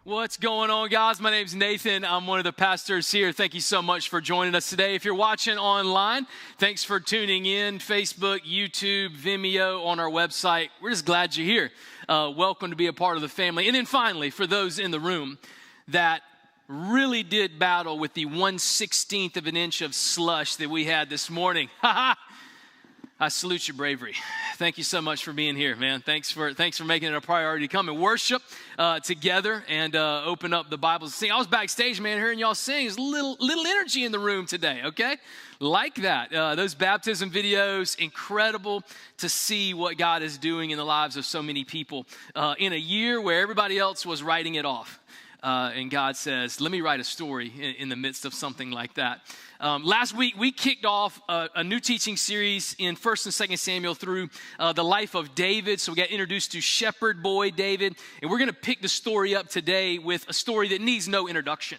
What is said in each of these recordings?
What's going on, guys? My name's Nathan. I'm one of the pastors here. Thank you so much for joining us today. If you're watching online, thanks for tuning in. Facebook, YouTube, Vimeo, on our website. We're just glad you're here. Welcome to be a part of the family. And then finally, for those in the room that really did battle with the 1/16 of an inch of slush that we had this morning. I salute your bravery. Thank you so much for being here, man. Thanks for making it a priority to come and worship together and open up the Bible to sing. I was backstage, man, hearing y'all sing. There's little energy in the room today, okay? Like that. Those baptism videos, incredible to see what God is doing in the lives of so many people in a year where everybody else was writing it off. And God says, let me write a story in the midst of something like that. Last week, we kicked off a new teaching series in 1st and 2nd Samuel through the life of David. So we got introduced to shepherd boy David. And we're going to pick the story up today with a story that needs no introduction.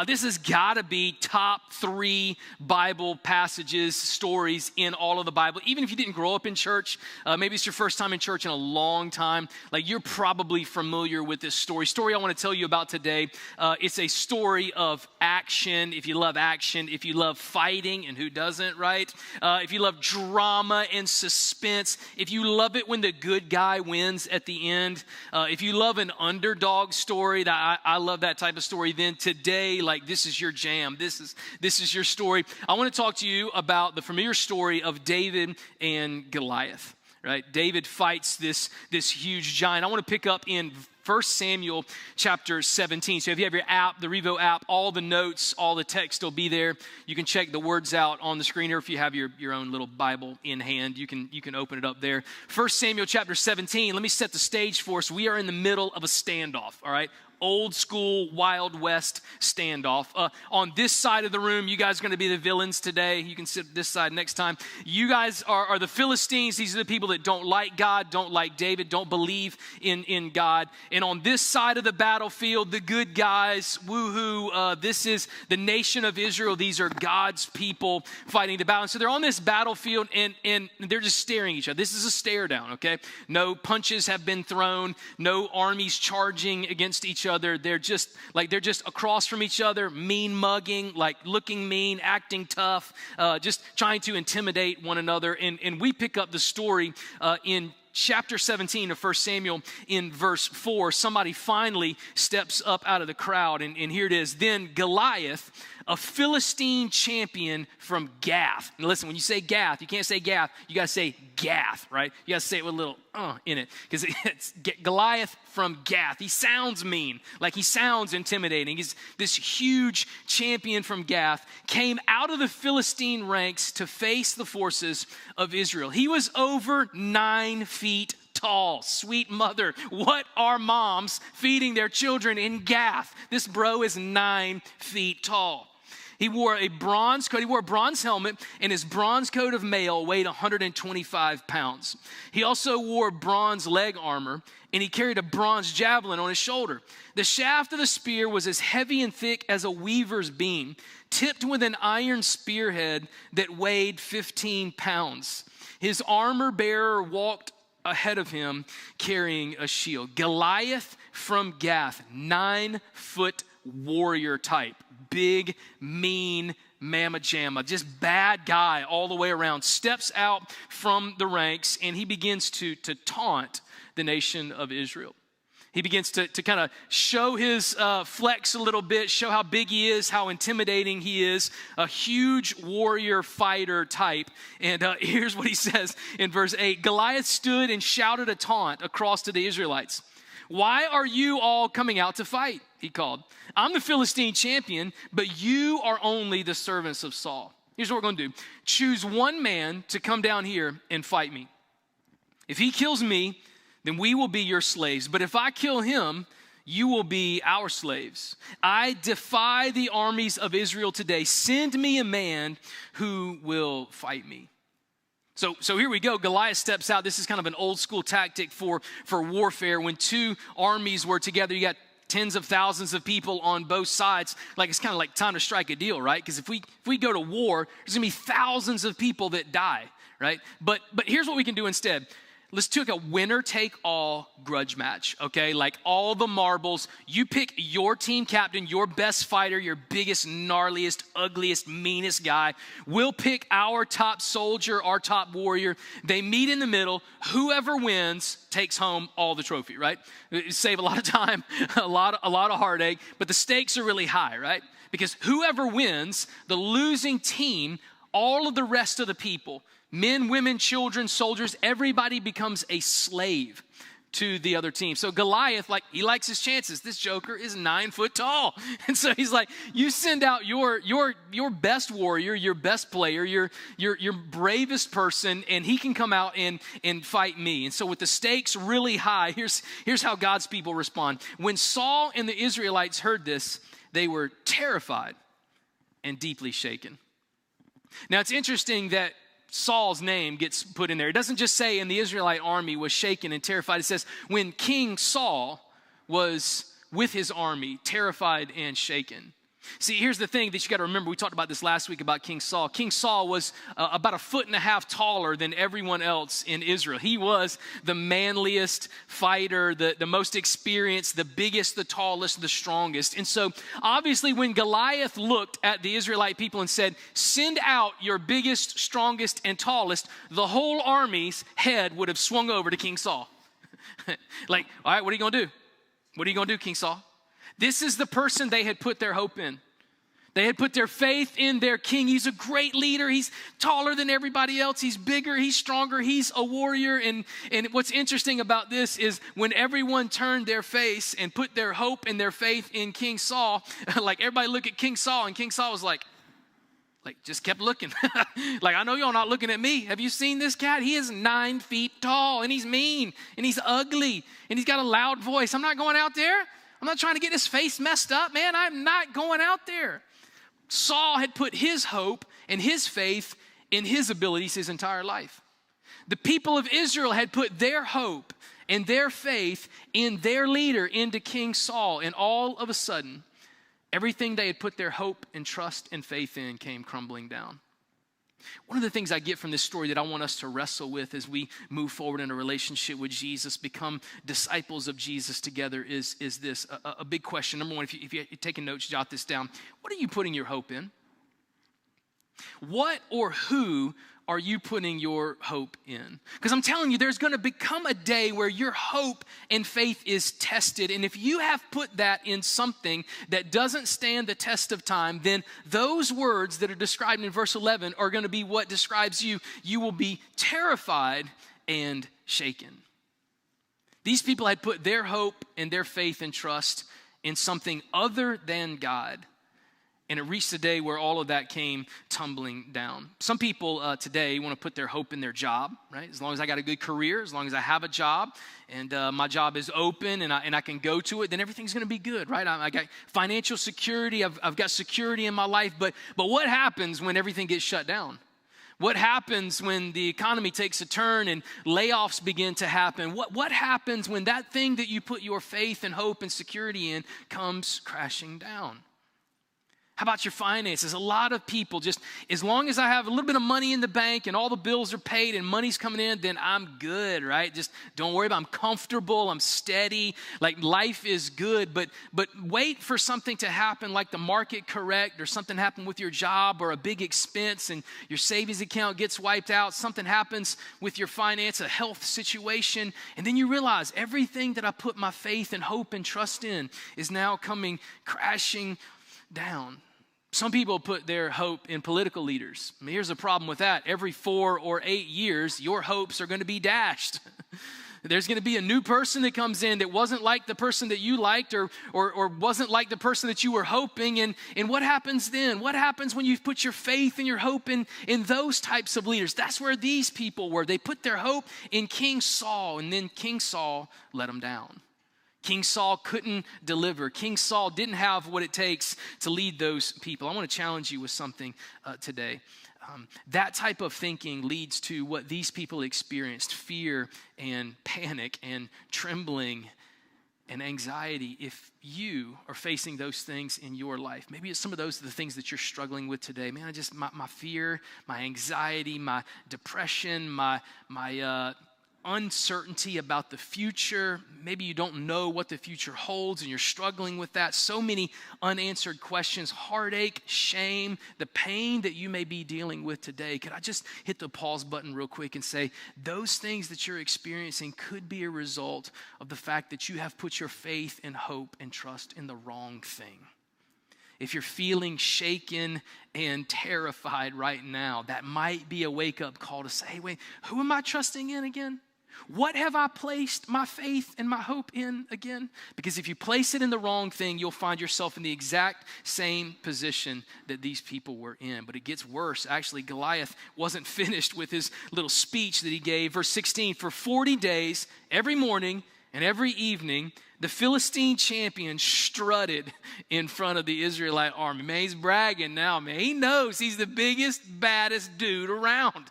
This has got to be top 3 Bible passages, stories in all of the Bible. Even if you didn't grow up in church, maybe it's your first time in church in a long time, like you're probably familiar with this story. Story I want to tell you about today, it's a story of action. If you love action, if you love fighting, and who doesn't, right? If you love drama and suspense, if you love it when the good guy wins at the end, if you love an underdog story, I love that type of story, then today, like, this is your jam. This is your story. I want to talk to you about the familiar story of David and Goliath, right? David fights this huge giant. I want to pick up in 1 Samuel chapter 17. So if you have your app, the REVO app, all the notes, all the text will be there. You can check the words out on the screen, or if you have your own little Bible in hand, you can open it up there. 1 Samuel chapter 17, let me set the stage for us. We are in the middle of a standoff, all right? Old school Wild West standoff. On this side of the room, you guys are going to be the villains today. You can sit this side next time. You guys are the Philistines. These are the people that don't like God, don't like David, don't believe in God. And on this side of the battlefield, the good guys, woohoo, this is the nation of Israel. These are God's people fighting the battle. And so they're on this battlefield and they're just staring at each other. This is a stare down, okay? No punches have been thrown, no armies charging against each other. They're just across from each other, mean mugging, like looking mean, acting tough, just trying to intimidate one another. And we pick up the story in chapter 17 of 1 Samuel in verse 4. Somebody finally steps up out of the crowd, and here it is. Then Goliath, a Philistine champion from Gath. And listen, when you say Gath, you can't say Gath. You got to say Gath, right? You got to say it with a little in it, because it's Goliath from Gath. He sounds mean, like he sounds intimidating. He's this huge champion from Gath, came out of the Philistine ranks to face the forces of Israel. He was over 9 feet tall. Sweet mother, what are moms feeding their children in Gath? This bro is 9 feet tall. He wore a bronze coat. He wore a bronze helmet, and his bronze coat of mail weighed 125 pounds. He also wore bronze leg armor, and he carried a bronze javelin on his shoulder. The shaft of the spear was as heavy and thick as a weaver's beam, tipped with an iron spearhead that weighed 15 pounds. His armor bearer walked ahead of him carrying a shield. Goliath from Gath, 9-foot warrior type. Big, mean, mamma jamma, just bad guy all the way around, steps out from the ranks, and he begins to taunt the nation of Israel. He begins to kind of show his flex a little bit, show how big he is, how intimidating he is, a huge warrior fighter type. And here's what he says in verse 8. Goliath stood and shouted a taunt across to the Israelites. Why are you all coming out to fight? He called. I'm the Philistine champion, but you are only the servants of Saul. Here's what we're going to do. Choose one man to come down here and fight me. If he kills me, then we will be your slaves. But if I kill him, you will be our slaves. I defy the armies of Israel today. Send me a man who will fight me. So here we go. Goliath steps out. This is kind of an old school tactic for warfare. When two armies were together, you got tens of thousands of people on both sides. Like, it's kind of like time to strike a deal, right? Because if we go to war, there's going to be thousands of people that die, right? But here's what we can do instead. let's take a winner-take-all grudge match, okay? Like all the marbles. You pick your team captain, your best fighter, your biggest, gnarliest, ugliest, meanest guy. We'll pick our top soldier, our top warrior. They meet in the middle. Whoever wins takes home all the trophy, right? Save a lot of time, a lot of heartache, but the stakes are really high, right? Because whoever wins, the losing team, all of the rest of the people, men, women, children, soldiers, everybody becomes a slave to the other team. So Goliath, he likes his chances. This joker is 9 foot tall. And so he's like, you send out your best warrior, your best player, your bravest person, and he can come out and fight me. And so with the stakes really high, here's how God's people respond. When Saul and the Israelites heard this, they were terrified and deeply shaken. Now it's interesting that Saul's name gets put in there. It doesn't just say, and the Israelite army was shaken and terrified. It says, when King Saul was with his army, terrified and shaken. See, here's the thing that you got to remember. We talked about this last week about King Saul. King Saul was about 1.5 feet taller than everyone else in Israel. He was the manliest fighter, the most experienced, the biggest, the tallest, the strongest. And so obviously when Goliath looked at the Israelite people and said, send out your biggest, strongest, and tallest, the whole army's head would have swung over to King Saul. Like, all right, what are you going to do? What are you going to do, King Saul? This is the person they had put their hope in. They had put their faith in their king. He's a great leader. He's taller than everybody else. He's bigger. He's stronger. He's a warrior. And what's interesting about this is when everyone turned their face and put their hope and their faith in King Saul, like everybody looked at King Saul, and King Saul was like just kept looking. Like, I know y'all not looking at me. Have you seen this cat? He is 9 feet tall, and he's mean, and he's ugly, and he's got a loud voice. I'm not going out there. I'm not trying to get his face messed up, man. I'm not going out there. Saul had put his hope and his faith in his abilities his entire life. The people of Israel had put their hope and their faith in their leader, into King Saul. And all of a sudden, everything they had put their hope and trust and faith in came crumbling down. One of the things I get from this story that I want us to wrestle with as we move forward in a relationship with Jesus, become disciples of Jesus together, is this, a big question. Number one, if you're taking notes, jot this down. What are you putting your hope in? What or who are you putting your hope in? Because I'm telling you, there's going to become a day where your hope and faith is tested. And if you have put that in something that doesn't stand the test of time, then those words that are described in verse 11 are going to be what describes you. You will be terrified and shaken. These people had put their hope and their faith and trust in something other than God. And it reached a day where all of that came tumbling down. Some people today want to put their hope in their job, right? As long as I got a good career, as long as I have a job, and my job is open and I can go to it, then everything's going to be good, right? I got financial security. I've got security in my life. But what happens when everything gets shut down? What happens when the economy takes a turn and layoffs begin to happen? What happens when that thing that you put your faith and hope and security in comes crashing down? How about your finances? A lot of people just, as long as I have a little bit of money in the bank and all the bills are paid and money's coming in, then I'm good, right? Just don't worry about it. I'm comfortable, I'm steady, like life is good. But wait for something to happen, like the market correct, or something happen with your job, or a big expense and your savings account gets wiped out. Something happens with your finance, a health situation, and then you realize everything that I put my faith and hope and trust in is now coming crashing down. Some people put their hope in political leaders. I mean, here's the problem with that. Every 4 or 8 years, your hopes are going to be dashed. There's going to be a new person that comes in that wasn't like the person that you liked, or wasn't like the person that you were hoping. And what happens then? What happens when you put your faith and your hope in those types of leaders? That's where these people were. They put their hope in King Saul, and then King Saul let them down. King Saul couldn't deliver. King Saul didn't have what it takes to lead those people. I want to challenge you with something today. That type of thinking leads to what these people experienced: fear and panic and trembling and anxiety. If you are facing those things in your life, maybe some of those are the things that you're struggling with today. Man, my fear, my anxiety, my depression, my uncertainty about the future. Maybe you don't know what the future holds and you're struggling with that. So many unanswered questions, heartache, shame, the pain that you may be dealing with today. Could I just hit the pause button real quick and say those things that you're experiencing could be a result of the fact that you have put your faith and hope and trust in the wrong thing. If you're feeling shaken and terrified right now, that might be a wake-up call to say, hey, wait, who am I trusting in again? What have I placed my faith and my hope in again? Because if you place it in the wrong thing, you'll find yourself in the exact same position that these people were in. But it gets worse. Actually, Goliath wasn't finished with his little speech that he gave. Verse 16, for 40 days, every morning and every evening, the Philistine champion strutted in front of the Israelite army. Man, he's bragging now, man. He knows he's the biggest, baddest dude around.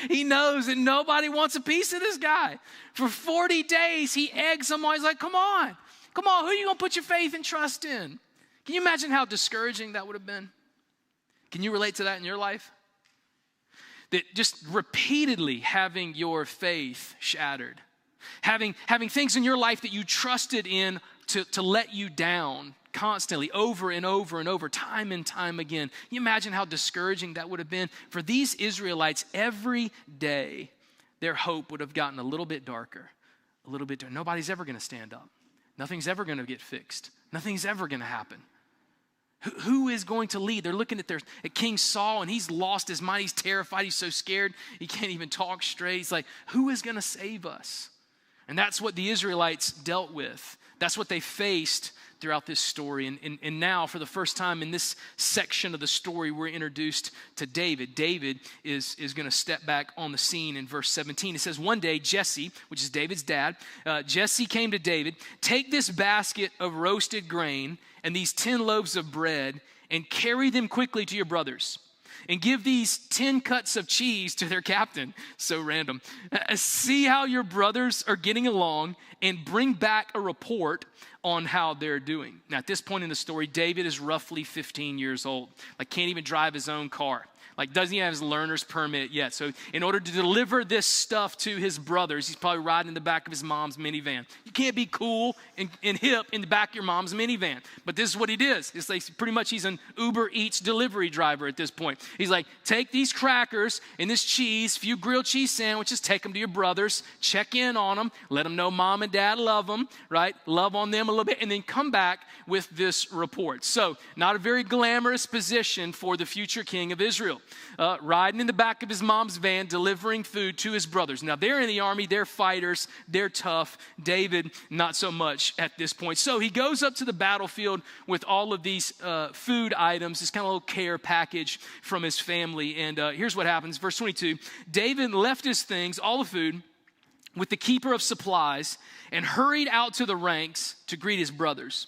He knows that nobody wants a piece of this guy. For 40 days, he eggs them on. He's like, come on, who are you going to put your faith and trust in? Can you imagine how discouraging that would have been? Can you relate to that in your life? That just repeatedly having your faith shattered. Having things in your life that you trusted in to let you down constantly, over and over and over, time and time again. Can you imagine how discouraging that would have been? For these Israelites, every day, their hope would have gotten a little bit darker, a little bit darker. Nobody's ever going to stand up. Nothing's ever going to get fixed. Nothing's ever going to happen. Who is going to lead? They're looking at King Saul, and he's lost his mind. He's terrified. He's so scared. He can't even talk straight. He's like, who is going to save us? And that's what the Israelites dealt with. That's what they faced throughout this story. And now, for the first time in this section of the story, we're introduced to David. David is going to step back on the scene in verse 17. It says, one day, Jesse, which is David's dad, Jesse came to David, take this basket of roasted grain and these 10 loaves of bread and carry them quickly to your brothers. And give these 10 cuts of cheese to their captain. So random. See how your brothers are getting along and bring back a report on how they're doing. Now, at this point in the story, David is roughly 15 years old. Like, can't even drive his own car. Like, doesn't even have his learner's permit yet. So in order to deliver this stuff to his brothers, he's probably riding in the back of his mom's minivan. You can't be cool and hip in the back of your mom's minivan. But this is what he does. It's like pretty much he's an Uber Eats delivery driver at this point. He's like, take these crackers and this cheese, few grilled cheese sandwiches, take them to your brothers, check in on them, let them know mom and dad love them, right? Love on them a little bit, and then come back with this report. So not a very glamorous position for the future king of Israel. Riding in the back of his mom's van, delivering food to his brothers. Now, they're in the army. They're fighters. They're tough. David, not so much at this point. So he goes up to the battlefield with all of these food items, this kind of little care package from his family. And here's what happens. Verse 22, David left his things, all the food, with the keeper of supplies and hurried out to the ranks to greet his brothers.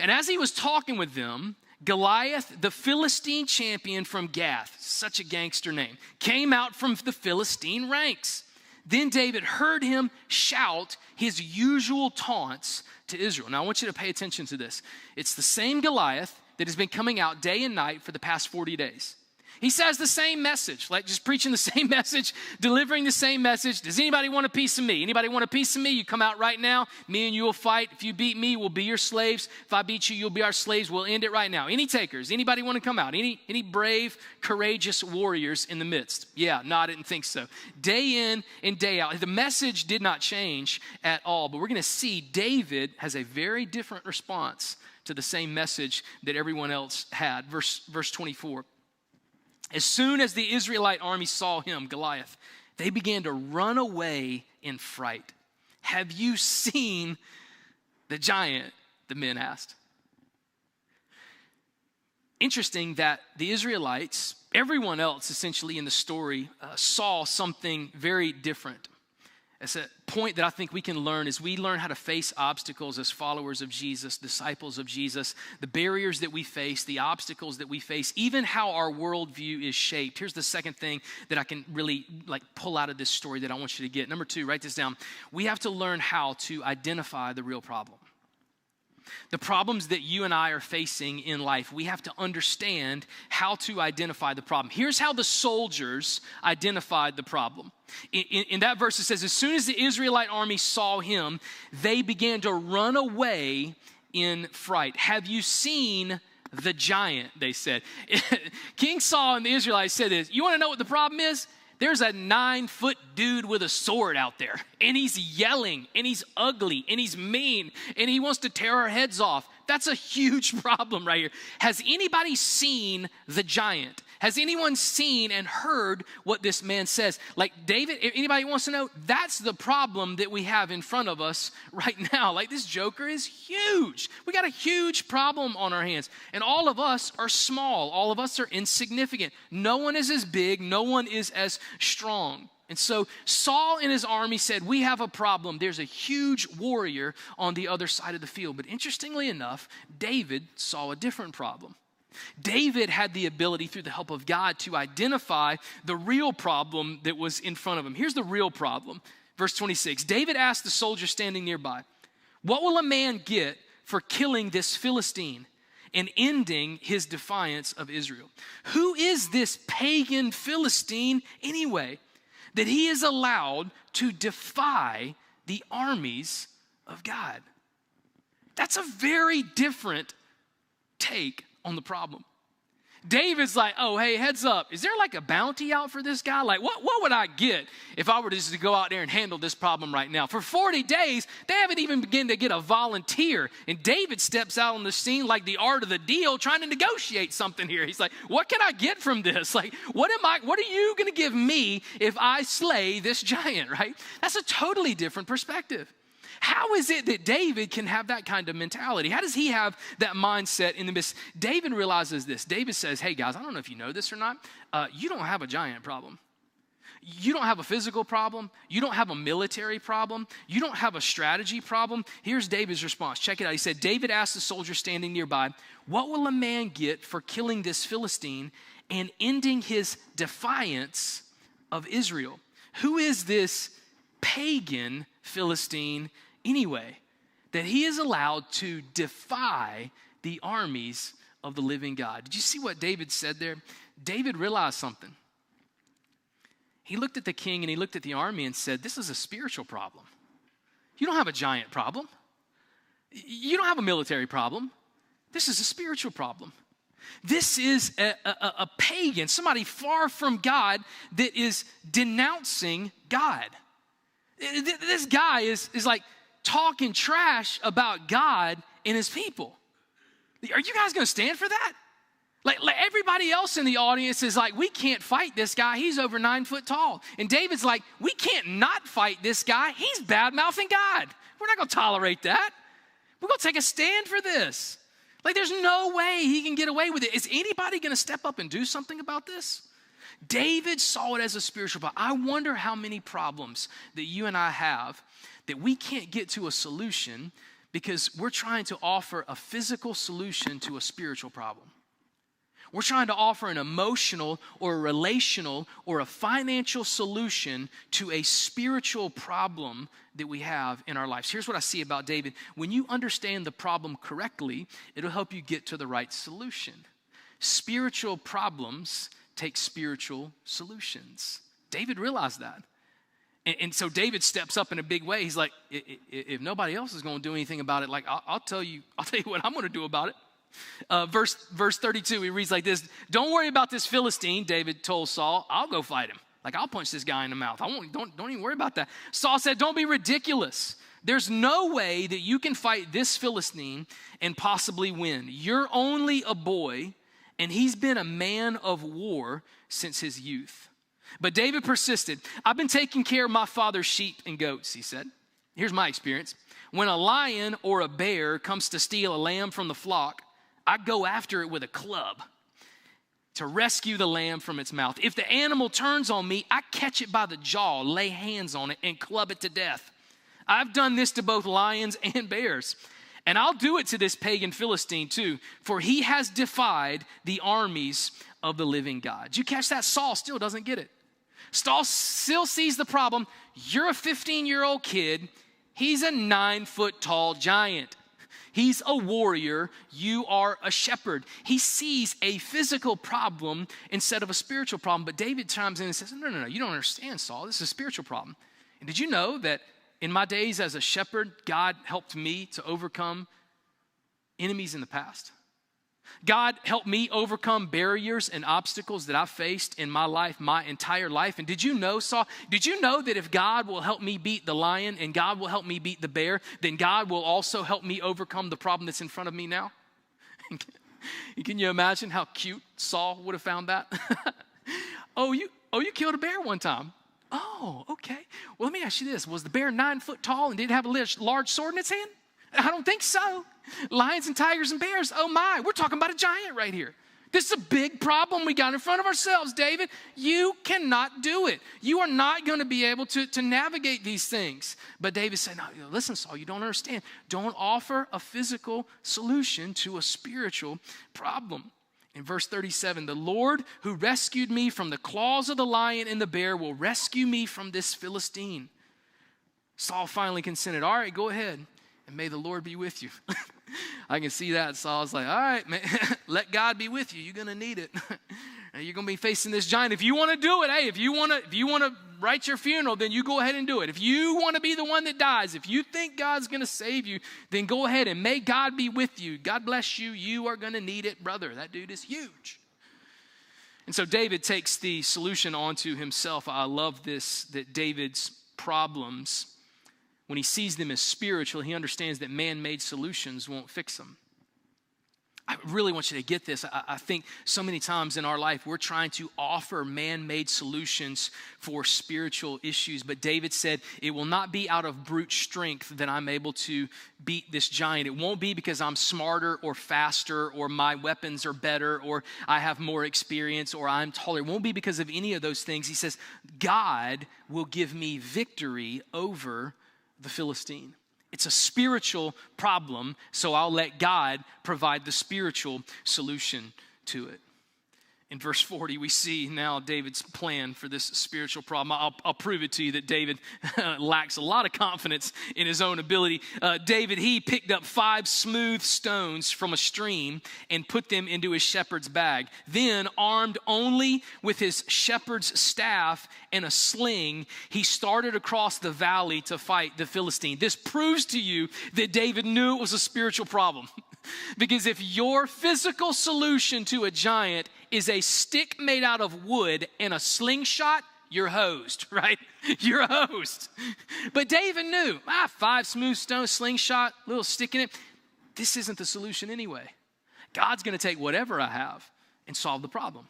And as he was talking with them, Goliath, the Philistine champion from Gath, such a gangster name, came out from the Philistine ranks. Then David heard him shout his usual taunts to Israel. Now, I want you to pay attention to this. It's the same Goliath that has been coming out day and night for the past 40 days. He says the same message, like just preaching the same message, delivering the same message. Does anybody want a piece of me? Anybody want a piece of me? You come out right now. Me and you will fight. If you beat me, we'll be your slaves. If I beat you, you'll be our slaves. We'll end it right now. Any takers? Anybody want to come out? Any brave, courageous warriors in the midst? Yeah, no, I didn't think so. Day in and day out. The message did not change at all, but we're going to see David has a very different response to the same message that everyone else had. Verse 24. As soon as the Israelite army saw him, Goliath, they began to run away in fright. Have you seen the giant? The men asked. Interesting that the Israelites, everyone else essentially in the story, saw something very different. It's a point that I think we can learn as we learn how to face obstacles as followers of Jesus, disciples of Jesus, the barriers that we face, the obstacles that we face, even how our worldview is shaped. Here's the second thing that I can really pull out of this story that I want you to get. Number 2, write this down. We have to learn how to identify the real problem. The problems that you and I are facing in life, we have to understand how to identify the problem. Here's how the soldiers identified the problem. In that verse, it says, as soon as the Israelite army saw him, they began to run away in fright. Have you seen the giant, they said. King Saul and the Israelites said this, you want to know what the problem is? There's a 9-foot dude with a sword out there, and he's yelling, and he's ugly, and he's mean, and he wants to tear our heads off. That's a huge problem right here. Has anybody seen the giant? Has anyone seen and heard what this man says? Like David, if anybody wants to know, that's the problem that we have in front of us right now. Like this joker is huge. We got a huge problem on our hands. And all of us are small. All of us are insignificant. No one is as big. No one is as strong. And so Saul and his army said, we have a problem. There's a huge warrior on the other side of the field. But interestingly enough, David saw a different problem. David had the ability through the help of God to identify the real problem that was in front of him. Here's the real problem. Verse 26, David asked the soldier standing nearby, what will a man get for killing this Philistine and ending his defiance of Israel? Who is this pagan Philistine anyway, that he is allowed to defy the armies of God? That's a very different take on the problem. David's like, oh, hey, heads up. Is there like a bounty out for this guy? Like, what would I get if I were just to go out there and handle this problem right now? For 40 days, they haven't even begun to get a volunteer. And David steps out on the scene like the art of the deal, trying to negotiate something here. He's like, what can I get from this? Like, what are you going to give me if I slay this giant, right? That's a totally different perspective. How is it that David can have that kind of mentality? How does he have that mindset in the midst? David realizes this. David says, hey guys, I don't know if you know this or not. You don't have a giant problem. You don't have a physical problem. You don't have a military problem. You don't have a strategy problem. Here's David's response. Check it out. He said, David asked the soldier standing nearby, what will a man get for killing this Philistine and ending his defiance of Israel? Who is this pagan Philistine anyway, that he is allowed to defy the armies of the living God? Did you see what David said there? David realized something. He looked at the king and he looked at the army and said, this is a spiritual problem. You don't have a giant problem. You don't have a military problem. This is a spiritual problem. This is a pagan, somebody far from God that is denouncing God. This guy is like talking trash about God and his people. Are you guys going to stand for that? Like everybody else in the audience is like, we can't fight this guy. He's over 9 foot tall. And David's like, we can't not fight this guy. He's bad-mouthing God. We're not going to tolerate that. We're going to take a stand for this. Like there's no way he can get away with it. Is anybody going to step up and do something about this? David saw it as a spiritual problem. I wonder how many problems that you and I have that we can't get to a solution because we're trying to offer a physical solution to a spiritual problem. We're trying to offer an emotional or a relational or a financial solution to a spiritual problem that we have in our lives. Here's what I see about David. When you understand the problem correctly, it'll help you get to the right solution. Spiritual problems take spiritual solutions. David realized that. And so David steps up in a big way. He's like, if nobody else is going to do anything about it, like I'll tell you what I'm going to do about it. Verse 32, he reads like this. Don't worry about this Philistine, David told Saul. I'll go fight him. Like I'll punch this guy in the mouth. Don't even worry about that. Saul said, don't be ridiculous. There's no way that you can fight this Philistine and possibly win. You're only a boy, and he's been a man of war since his youth. But David persisted. I've been taking care of my father's sheep and goats, he said. Here's my experience. When a lion or a bear comes to steal a lamb from the flock, I go after it with a club to rescue the lamb from its mouth. If the animal turns on me, I catch it by the jaw, lay hands on it, and club it to death. I've done this to both lions and bears. And I'll do it to this pagan Philistine too, for he has defied the armies of the living God. Did you catch that? Saul still doesn't get it. Saul still sees the problem. You're a 15-year-old kid. He's a 9 foot tall giant. He's a warrior. You are a shepherd. He sees a physical problem instead of a spiritual problem. But David chimes in and says, no, you don't understand, Saul. This is a spiritual problem. And did you know that in my days as a shepherd, God helped me to overcome enemies in the past? God helped me overcome barriers and obstacles that I've faced in my life, my entire life. And did you know, Saul, did you know that if God will help me beat the lion and God will help me beat the bear, then God will also help me overcome the problem that's in front of me now? Can you imagine how cute Saul would have found that? Oh, you killed a bear one time. Oh, okay. Well, let me ask you this. Was the bear 9 foot tall and did it have a large sword in its hand? I don't think so. Lions and tigers and bears, oh my, we're talking about a giant right here. This is a big problem we got in front of ourselves, David. You cannot do it. You are not going to be able to navigate these things. But David said, no, listen, Saul, you don't understand. Don't offer a physical solution to a spiritual problem. In verse 37, the Lord who rescued me from the claws of the lion and the bear will rescue me from this Philistine. Saul finally consented. All right, go ahead. And may the Lord be with you. I can see that. Saul's like, all right, man, let God be with you. You're going to need it. You're going to be facing this giant. If you want to do it, hey, if you want to write your funeral, then you go ahead and do it. If you want to be the one that dies, if you think God's going to save you, then go ahead and may God be with you. God bless you. You are going to need it, brother. That dude is huge. And so David takes the solution onto himself. I love this, that David's problems, when he sees them as spiritual, he understands that man-made solutions won't fix them. I really want you to get this. I think so many times in our life, we're trying to offer man-made solutions for spiritual issues. But David said, it will not be out of brute strength that I'm able to beat this giant. It won't be because I'm smarter or faster or my weapons are better or I have more experience or I'm taller. It won't be because of any of those things. He says, God will give me victory over the Philistine. It's a spiritual problem, so I'll let God provide the spiritual solution to it. In verse 40, we see now David's plan for this spiritual problem. I'll prove it to you that David lacks a lot of confidence in his own ability. David, he picked up 5 smooth stones from a stream and put them into his shepherd's bag. Then, armed only with his shepherd's staff and a sling, he started across the valley to fight the Philistine. This proves to you that David knew it was a spiritual problem. Because if your physical solution to a giant is a stick made out of wood and a slingshot, you're hosed, right? You're hosed. But David knew, 5 smooth stones, slingshot, little stick in it. This isn't the solution anyway. God's going to take whatever I have and solve the problem.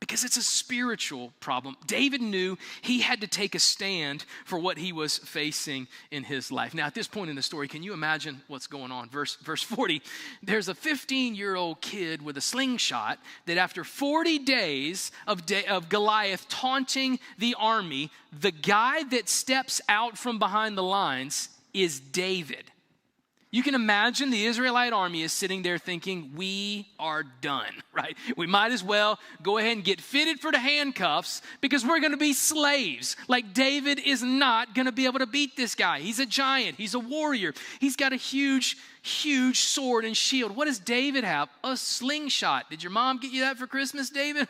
Because it's a spiritual problem. David knew he had to take a stand for what he was facing in his life. Now, at this point in the story, can you imagine what's going on? Verse 40, there's a 15-year-old kid with a slingshot that after 40 days of Goliath taunting the army, the guy that steps out from behind the lines is David. You can imagine the Israelite army is sitting there thinking, we are done, right? We might as well go ahead and get fitted for the handcuffs because we're going to be slaves. Like David is not going to be able to beat this guy. He's a giant. He's a warrior. He's got a huge sword and shield. What does David have? A slingshot. Did your mom get you that for Christmas, David?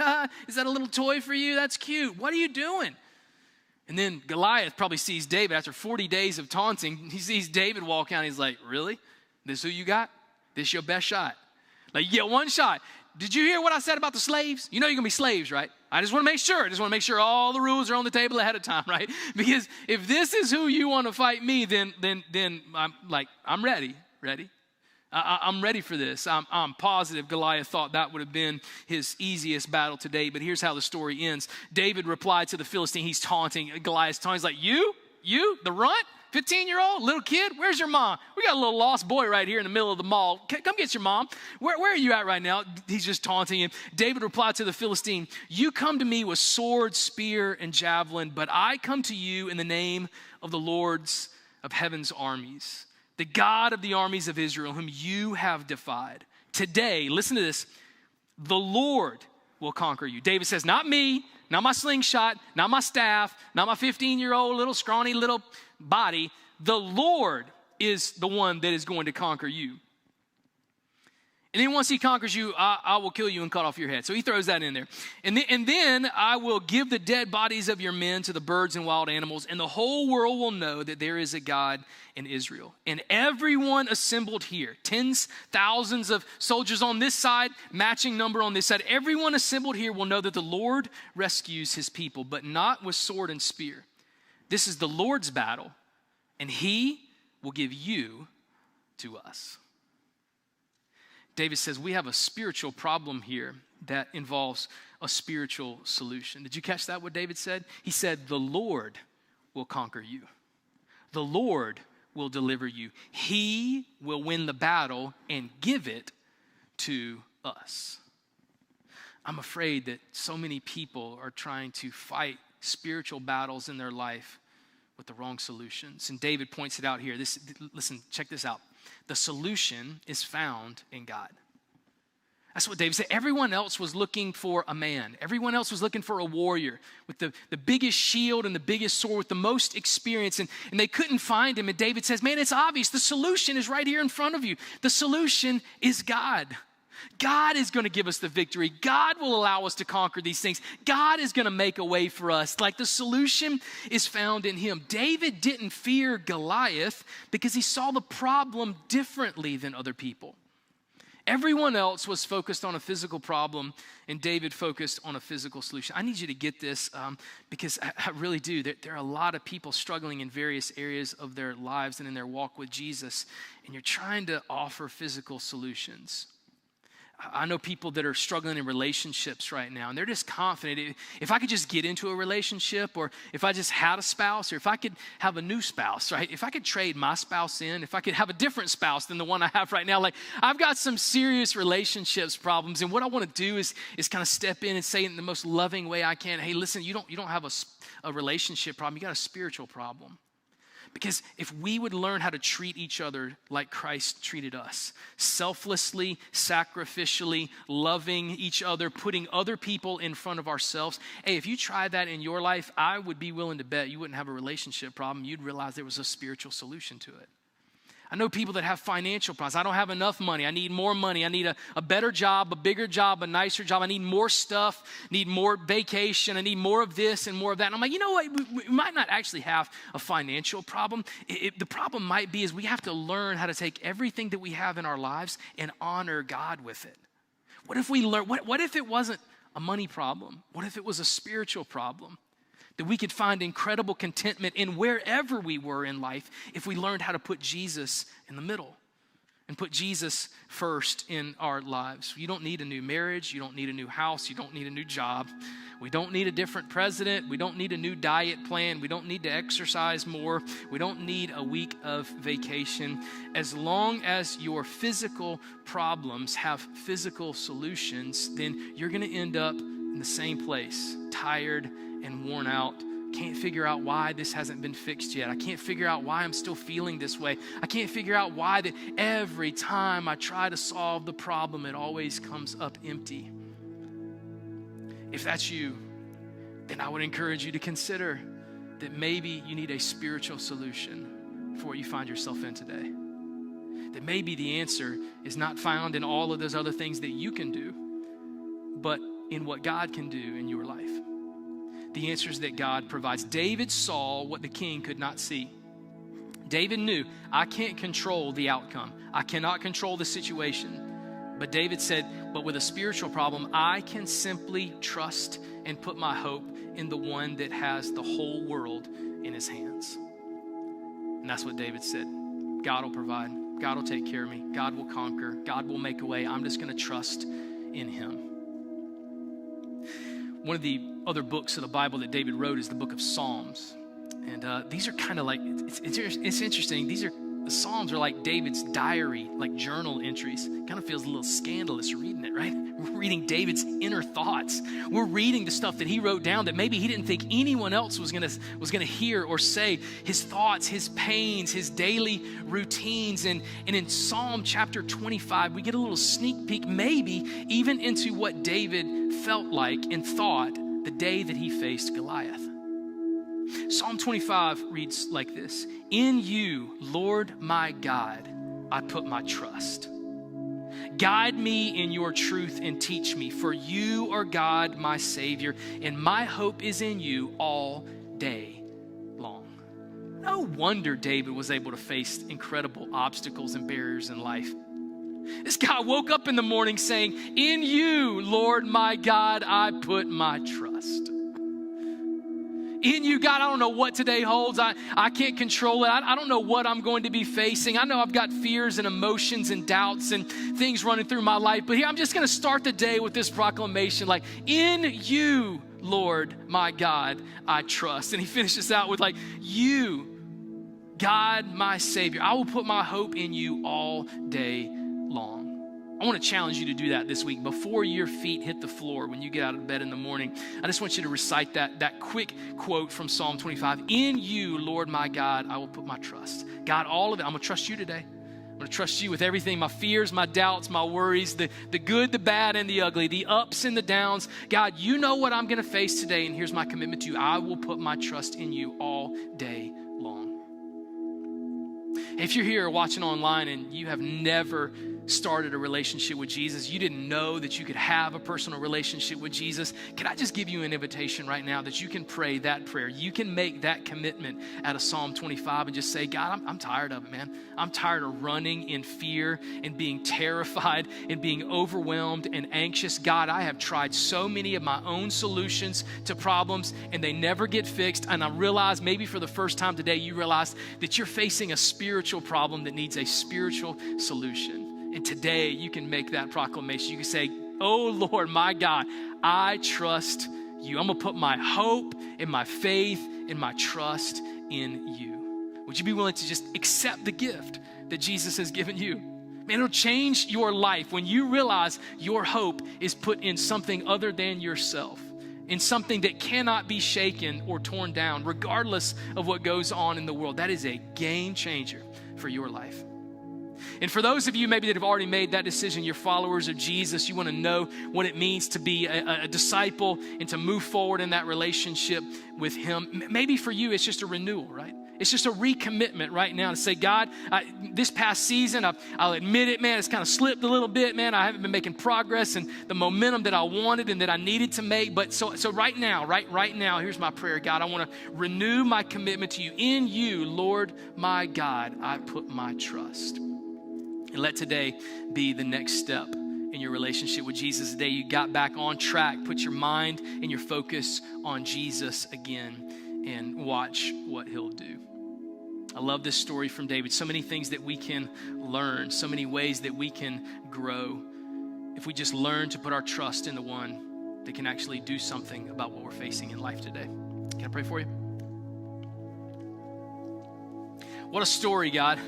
Is that a little toy for you? That's cute. What are you doing? And then Goliath probably sees David after 40 days of taunting. He sees David walk out. And he's like, really? This who you got? This your best shot? Like, you get one shot. Did you hear what I said about the slaves? You know you're going to be slaves, right? I just want to make sure. I just want to make sure all the rules are on the table ahead of time, right? Because if this is who you want to fight me, then I'm ready. Ready? I'm ready for this. I'm positive Goliath thought that would have been his easiest battle to date. But here's how the story ends. David replied to the Philistine. He's taunting Goliath's taunting. He's like, you, the runt, 15-year-old, little kid, where's your mom? We got a little lost boy right here in the middle of the mall. Come get your mom. Where are you at right now? He's just taunting him. David replied to the Philistine, you come to me with sword, spear, and javelin, but I come to you in the name of the Lords of heaven's armies, the God of the armies of Israel, whom you have defied. Today, listen to this, the Lord will conquer you. David says, not me, not my slingshot, not my staff, not my 15-year-old little scrawny little body. The Lord is the one that is going to conquer you. And then once he conquers you, I will kill you and cut off your head. So he throws that in there. And then I will give the dead bodies of your men to the birds and wild animals, and the whole world will know that there is a God in Israel. And everyone assembled here, tens, thousands of soldiers on this side, matching number on this side, everyone assembled here will know that the Lord rescues his people, but not with sword and spear. This is the Lord's battle, and he will give you to us. David says we have a spiritual problem here that involves a spiritual solution. Did you catch that, what David said? He said, the Lord will conquer you. The Lord will deliver you. He will win the battle and give it to us. I'm afraid that so many people are trying to fight spiritual battles in their life with the wrong solutions. And David points it out here. Listen, check this out. The solution is found in God. That's what David said. Everyone else was looking for a man. Everyone else was looking for a warrior with the biggest shield and the biggest sword with the most experience. And they couldn't find him. And David says, man, it's obvious. The solution is right here in front of you. The solution is God. God is going to give us the victory. God will allow us to conquer these things. God is going to make a way for us. Like the solution is found in him. David didn't fear Goliath because he saw the problem differently than other people. Everyone else was focused on a physical problem, and David focused on a physical solution. I need you to get this because I really do. There are a lot of people struggling in various areas of their lives and in their walk with Jesus, and you're trying to offer physical solutions. I know people that are struggling in relationships right now, and they're just confident. If I could just get into a relationship, or if I just had a spouse, or if I could have a new spouse, right? If I could trade my spouse in, if I could have a different spouse than the one I have right now, like I've got some serious relationships problems, and what I want to do is kind of step in and say in the most loving way I can, hey, listen, you don't have a relationship problem, you got a spiritual problem. Because if we would learn how to treat each other like Christ treated us, selflessly, sacrificially, loving each other, putting other people in front of ourselves, hey, if you tried that in your life, I would be willing to bet you wouldn't have a relationship problem. You'd realize there was a spiritual solution to it. I know people that have financial problems. I don't have enough money. I need more money. I need a better job, a bigger job, a nicer job. I need more stuff, need more vacation. I need more of this and more of that. And I'm like, you know what? We might not actually have a financial problem. The problem might be is we have to learn how to take everything that we have in our lives and honor God with it. What if we learn? What if it wasn't a money problem? What if it was a spiritual problem? That we could find incredible contentment in wherever we were in life if we learned how to put Jesus in the middle and put Jesus first in our lives. You don't need a new marriage. You don't need a new house. You don't need a new job. We don't need a different president. We don't need a new diet plan. We don't need to exercise more. We don't need a week of vacation. As long as your physical problems have physical solutions, then you're going to end up in the same place, tired and worn out. Can't figure out why this hasn't been fixed yet. I can't figure out why I'm still feeling this way. I can't figure out why that every time I try to solve the problem, it always comes up empty. If that's you, then I would encourage you to consider that maybe you need a spiritual solution for what you find yourself in today. That maybe the answer is not found in all of those other things that you can do, but in what God can do in your life. The answer is that God provides. David saw what the king could not see. David knew, I can't control the outcome. I cannot control the situation. But David said, but with a spiritual problem, I can simply trust and put my hope in the one that has the whole world in his hands. And that's what David said. God will provide. God will take care of me. God will conquer. God will make a way. I'm just going to trust in him. One of the other books of the Bible that David wrote is the book of Psalms. And these are kind of like, it's interesting. The Psalms are like David's diary, like journal entries. Kind of feels a little scandalous reading it, right? We're reading David's inner thoughts. We're reading the stuff that he wrote down that maybe he didn't think anyone else was gonna hear or say. His thoughts, his pains, his daily routines. And in Psalm chapter 25, we get a little sneak peek, maybe even into what David felt like and thought the day that he faced Goliath. Psalm 25 reads like this: in you, Lord my God, I put my trust. Guide me in your truth and teach me, for you are God, my Savior, and my hope is in you all day long. No wonder David was able to face incredible obstacles and barriers in life. This guy woke up in the morning saying, in you, Lord my God, I put my trust. In you, God, I don't know what today holds. I can't control it. I don't know what I'm going to be facing. I know I've got fears and emotions and doubts and things running through my life. But here, I'm just going to start the day with this proclamation, like, in you, Lord, my God, I trust. And he finishes out with, like, you, God, my Savior, I will put my hope in you all day long. I want to challenge you to do that this week. Before your feet hit the floor when you get out of bed in the morning, I just want you to recite that quick quote from Psalm 25. In you, Lord my God, I will put my trust. God, all of it, I'm going to trust you today. I'm going to trust you with everything, my fears, my doubts, my worries, the good, the bad, and the ugly, the ups and the downs. God, you know what I'm going to face today, and here's my commitment to you. I will put my trust in you all day long. If you're here watching online and you have never started a relationship with Jesus, you didn't know that you could have a personal relationship with Jesus, can I just give you an invitation right now that you can pray that prayer? You can make that commitment out of Psalm 25 and just say, God, I'm tired of it, man. I'm tired of running in fear and being terrified and being overwhelmed and anxious. God, I have tried so many of my own solutions to problems and they never get fixed. And I realize maybe for the first time today, you realize that you're facing a spiritual problem that needs a spiritual solution. And today you can make that proclamation. You can say, oh Lord, my God, I trust you. I'm gonna put my hope and my faith and my trust in you. Would you be willing to just accept the gift that Jesus has given you? Man, it'll change your life when you realize your hope is put in something other than yourself, in something that cannot be shaken or torn down, regardless of what goes on in the world. That is a game changer for your life. And for those of you maybe that have already made that decision, you're followers of Jesus, you want to know what it means to be a disciple and to move forward in that relationship with him. Maybe for you, it's just a renewal, right? It's just a recommitment right now to say, God, this past season, I'll admit it, man, it's kind of slipped a little bit, man. I haven't been making progress and the momentum that I wanted and that I needed to make. But so right now, here's my prayer, God. I want to renew my commitment to you. In you, Lord, my God, I put my trust. And let today be the next step in your relationship with Jesus. The day you got back on track, put your mind and your focus on Jesus again and watch what he'll do. I love this story from David. So many things that we can learn, so many ways that we can grow if we just learn to put our trust in the one that can actually do something about what we're facing in life today. Can I pray for you? What a story, God.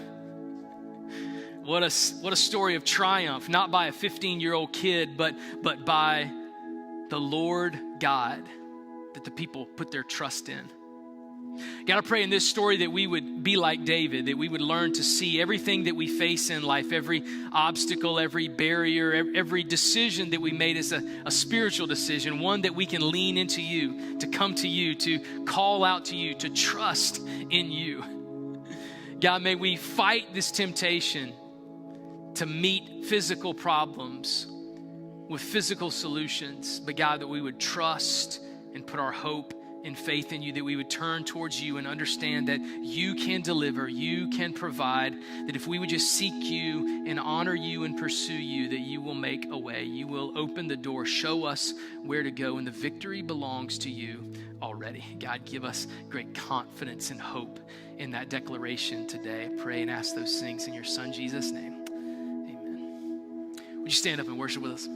What a story of triumph, not by a 15-year-old kid, but by the Lord God that the people put their trust in. God, I pray in this story that we would be like David, that we would learn to see everything that we face in life, every obstacle, every barrier, every decision that we made as a spiritual decision, one that we can lean into you, to come to you, to call out to you, to trust in you. God, may we fight this temptation to meet physical problems with physical solutions, but God, that we would trust and put our hope and faith in you, that we would turn towards you and understand that you can deliver, you can provide, that if we would just seek you and honor you and pursue you, that you will make a way, you will open the door, show us where to go, and the victory belongs to you already. God, give us great confidence and hope in that declaration today. I pray and ask those things in your son Jesus' name. Would you stand up and worship with us?